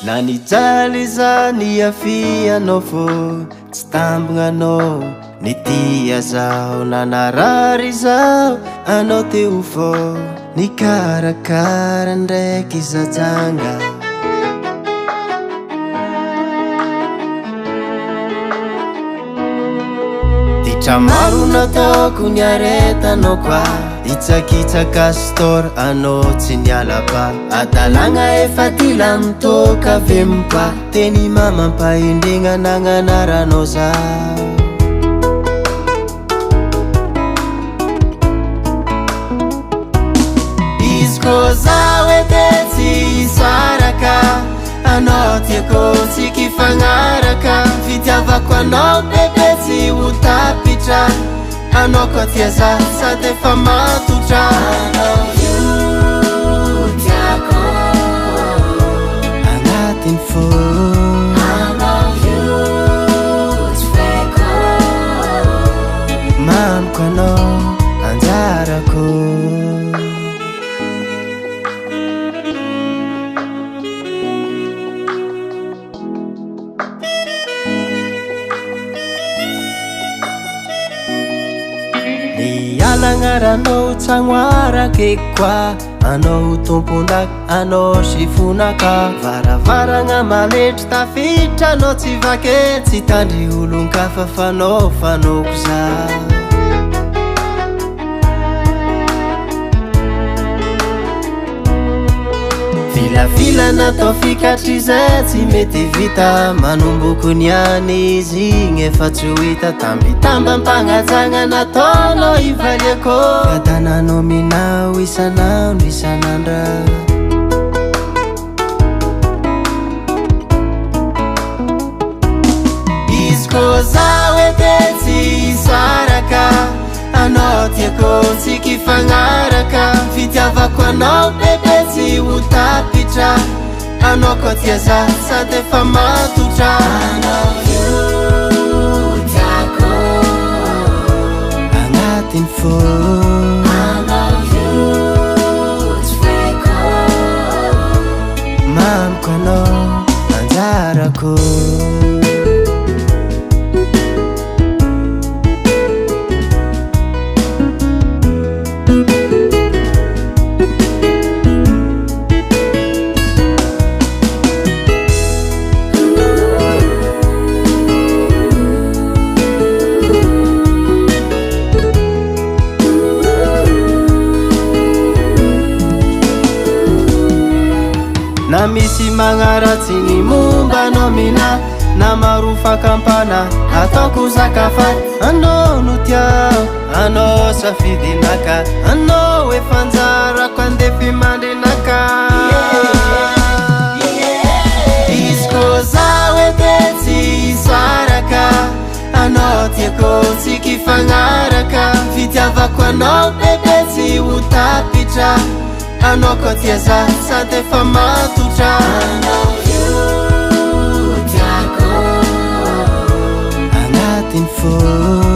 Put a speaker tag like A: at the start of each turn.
A: na nijaly zany afianao fô tsy tambagna nitia zao nanarary zao anao teo fô nikarakara ndraiky zajanga ditra maro nataoko niaretanao koa itsakitsaka stor anao tsy nialaba adalagna efa tila mitoka vempa teny mamampaindregna nagnanaranao zao izy kô zao ete tsy isaraka anao tiako tsy kifagnaraka fitiavako anao bebe tsy ho tapitra anao koa tia za sady efa matotra anao io tiako agnatiny fô anao io tsy feko mamiko anao anjarako Alagnaranao tsagnoarake koa anao tompondak anao sifonaka varavaragna maletry tafitra anao tsy vake tsy tandry olon-kafa fanao fanoko za vilavila natao fikatry zay tsy mety vita manomboko niany izy igny efa tsy ho hita tambitamba mpagnajagna nataonao ivaliako atananao minao isanandro isanandra izy kô zao ete tsy isaraka anao tiako tsy kifagnaraka fitiavako anao bebe tsy ho tapitra anao koa tia za sady efa matotra anao io tiako agnatiny fô anao io tsy feko mamiko anao anjarako na misy magnaratsy ny momba anao mina na marofa kampana ataoko zakafat anao no tiao anao safidinaka anao efa anjarako andefy mandrinaka izy kô zao ete tsy isaraka anao tiako tsy kifagnaraka fitiavako anao bebe tsy ho tapitra anao koa tia za sady efa matotra anao io tiako agnatiny fô